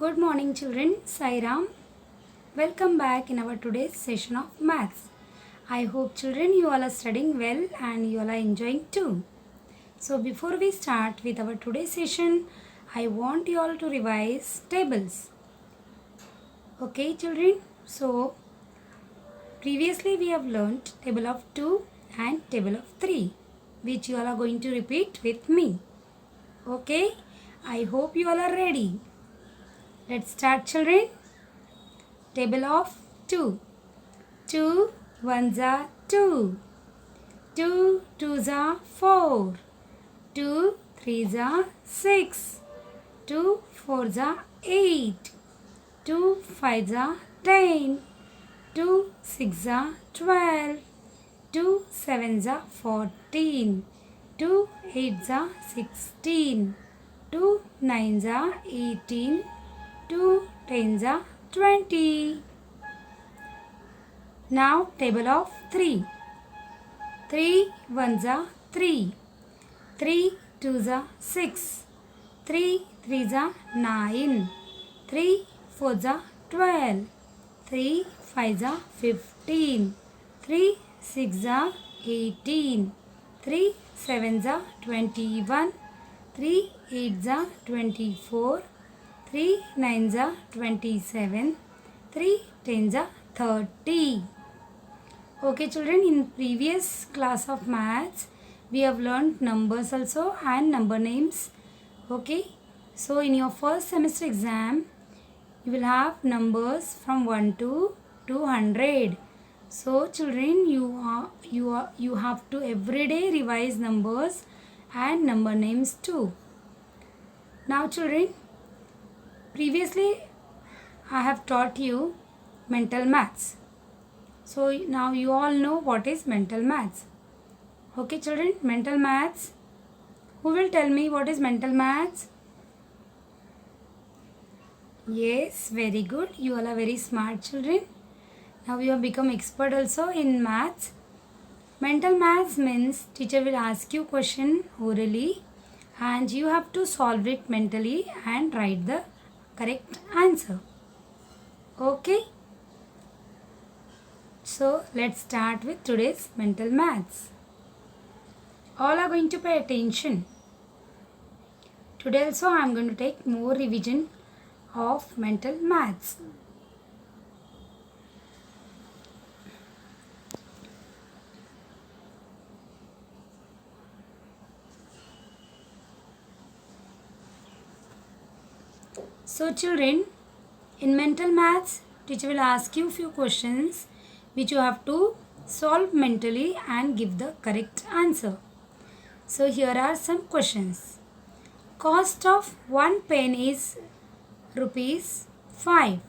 Good morning children, Sairam. Welcome back in our today's session of maths. I hope children you all are studying well and you all are enjoying too. So before we start with our today's session, I want you all to revise tables. Okay children, so previously we have learnt table of 2 and table of 3 which you all are going to repeat with me. Okay, I hope you all are ready. Let's start children. Table of 2. 2 ones are 2. 2 twos are 4. 2 threes are 6. 2 fours are 8. 2 fives are 10. 2 sixes are 12. 2 sevens are 14. 2 eights are 16. 2 nines are 18. 2 tens are 20. Now table of 3. 3 ones are 3. 3 twos are 6. 3 threes are 9. 3 fours are 12. 3 fives are 15. 3 sixes are 18. 3 sevens are 21. 3 eights are 24. 3 nines are 27. 3 tens are 30. Okay children, in previous class of maths, we have learned numbers also and number names. Okay, so in your first semester exam, you will have numbers from 1 to 200. So children, you have to every day revise numbers and number names too. Now children, previously I have taught you mental maths. So now you all know what is mental maths. Okay children, mental maths. Who will tell me what is mental maths? Yes, very good. You all are very smart children. Now you have become expert also in maths. Mental maths means teacher will ask you question orally and you have to solve it mentally and write the correct answer. Okay. So let's start with today's mental maths. All are going to pay attention. Today also I am going to take more revision of mental maths. So children, in mental maths, teacher will ask you few questions which you have to solve mentally and give the correct answer. So here are some questions. Cost of one pen is rupees 5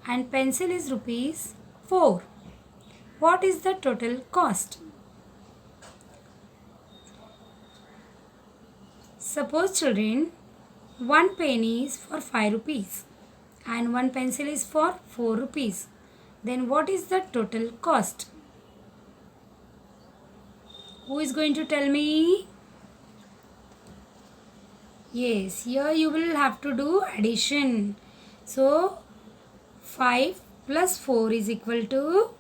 and pencil is rupees 4. What is the total cost? Suppose children, one pen is for 5 rupees and one pencil is for 4 rupees. Then what is the total cost? Who is going to tell me? Yes, here you will have to do addition. So 5 plus 4 is equal to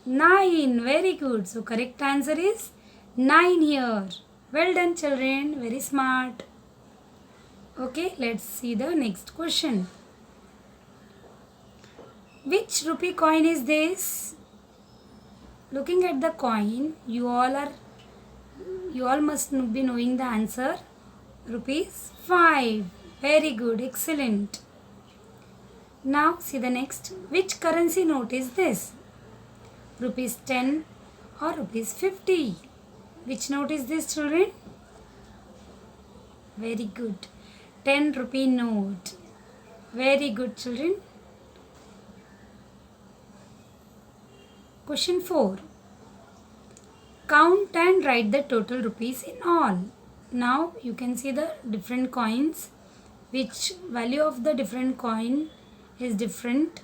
9. Very good. So correct answer is 9 here. Well done children. Very smart. Okay, let's see the next question. Which rupee coin is this? Looking at the coin, you all must be knowing the answer. Rupees 5. Very good, excellent. Now see the next. Which currency note is this? Rupees 10 or rupees 50? Which note is this children? Very good. 10 rupee note. Very good children. Question 4. Count and write the total rupees in all. Now you can see the different coins. Which value of the different coin is different.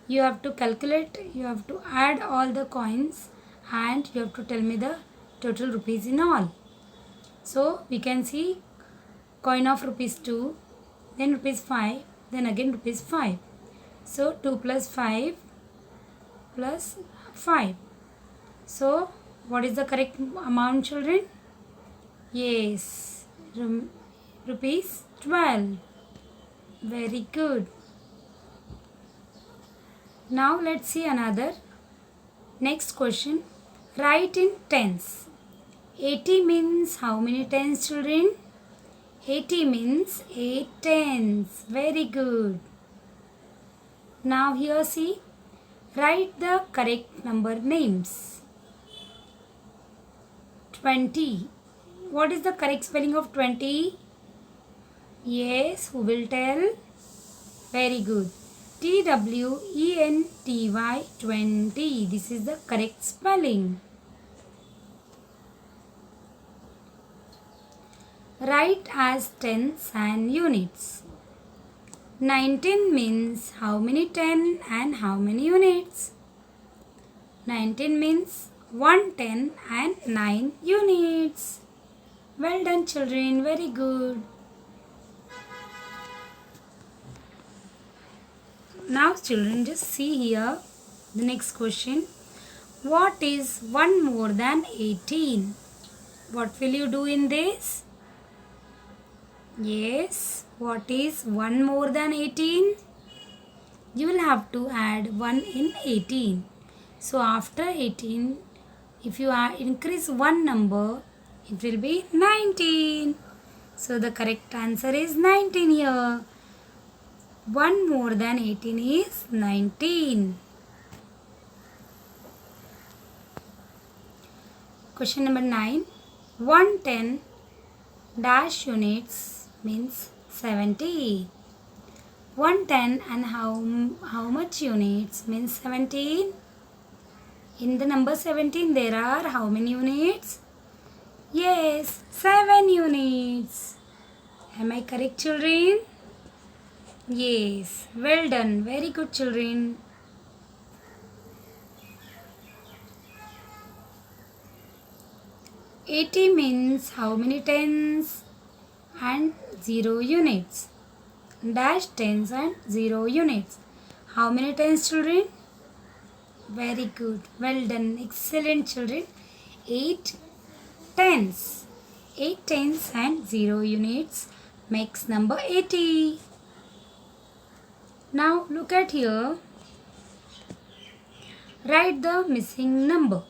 You have to calculate. You have to add all the coins and you have to tell me the total rupees in all. So we can see coin of rupees 2, then rupees 5, then again rupees 5. So 2 plus 5 plus 5. So what is the correct amount, children? Yes, rupees 12. Very good. Now let's see another. Next question. Write in tens. 80 means how many tens, children? 80 means 8 tens. Very good. Now here see. Write the correct number names. 20. What is the correct spelling of 20? Yes, who will tell? Very good. TWENTY 20. This is the correct spelling. Write as tens and units. 19 means how many 10 and how many units? 19 means 110 and 9 units. Well done, children. Very good. Now children, just see here the next question. What is 1 more than 18? What will you do in this? Yes, what is 1 more than 18? You will have to add 1 in 18. So after 18, if you increase one number, it will be 19. So the correct answer is 19 here. 1 more than 18 is 19. Question number 9. 110 dash units means 70. 110 and how much units means 17? In the number 17 there are how many units? Yes, 7 units. Am I correct, children? Yes, well done. Very good, children. "80" means how many tens and 0 units? Dash tens and 0 units. How many tens, children? Very good. Well done. Excellent, children. 8 tens. 8 tens and 0 units makes number 80. Now look at here. Write the missing number.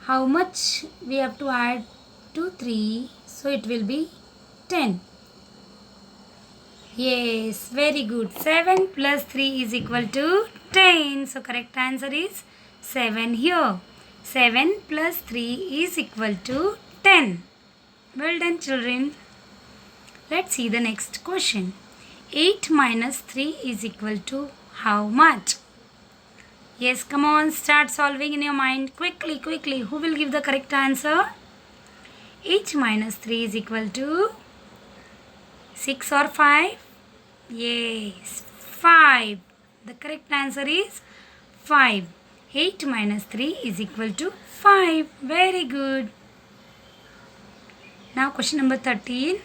How much we have to add to 3? So it will be 10. Yes, very good. 7 plus 3 is equal to 10. So correct answer is 7 here. 7 plus 3 is equal to 10. Well done, children. Let's see the next question. 8 minus 3 is equal to how much? Yes, come on, start solving in your mind. Quickly, quickly. Who will give the correct answer? 8 minus 3 is equal to 6 or 5? Yes, 5. The correct answer is 5. 8 minus 3 is equal to 5. Very good. Now question number 13.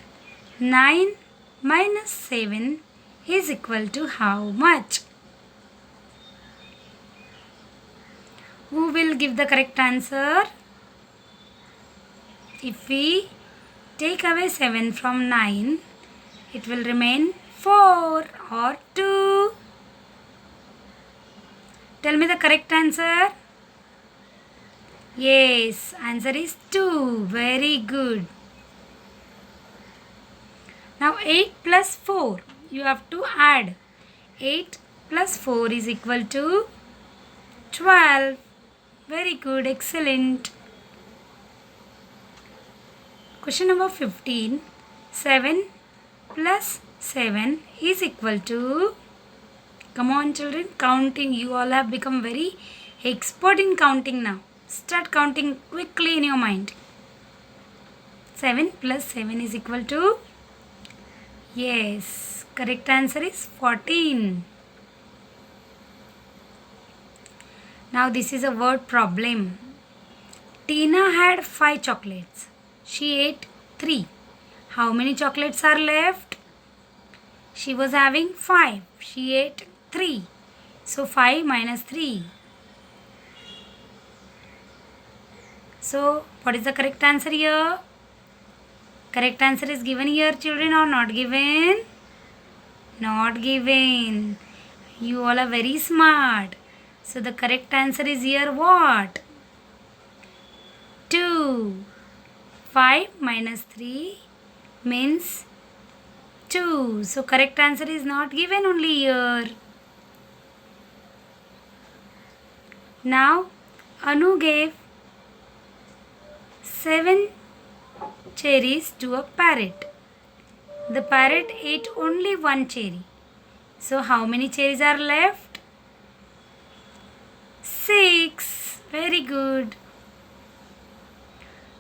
9 minus 7 is equal to how much? Who will give the correct answer? If we take away 7 from 9, it will remain 4 or 2. Tell me the correct answer. Yes, answer is 2. Very good. Now 8 plus 4. You have to add. 8 plus 4 is equal to 12. Very good. Excellent. Question number 15. 7 plus 7 is equal to... Come on, children. Counting. You all have become very expert in counting now. Start counting quickly in your mind. 7 plus 7 is equal to... Yes. Correct answer is 14. Now this is a word problem. Tina had 5 chocolates. She ate 3. How many chocolates are left? She was having 5. She ate 3. So 5 minus 3. So what is the correct answer here? Correct answer is given here, children, or not given? Not given. You all are very smart. So the correct answer is here what? 2. 5 minus 3 means 2. So correct answer is not given only here. Now Anu gave 7 cherries to a parrot. The parrot ate only 1 cherry. So how many cherries are left? 6. Very good.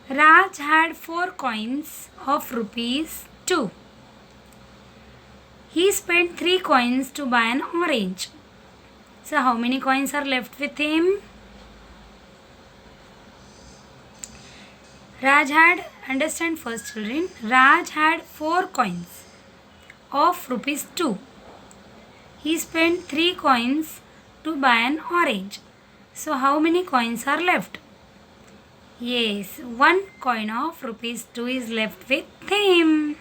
Raj had 4 coins of rupees 2. He spent 3 coins to buy an orange. So how many coins are left with him? Understand first, children. Raj had 4 coins of rupees 2. He spent 3 coins to buy an orange. So how many coins are left? Yes, 1 coin of rupees 2 is left with him.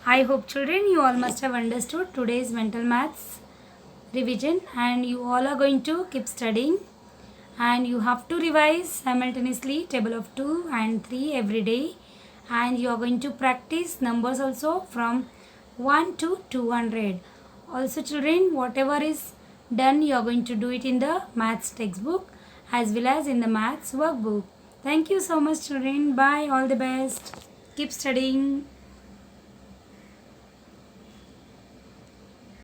I hope, children, you all must have understood today's mental maths revision, and you all are going to keep studying, and you have to revise simultaneously table of 2 and 3 every day, and you are going to practice numbers also from 1 to 200. Also, children, whatever is done, you are going to do it in the maths textbook as well as in the maths workbook. Thank you so much, children. Bye. All the best. Keep studying.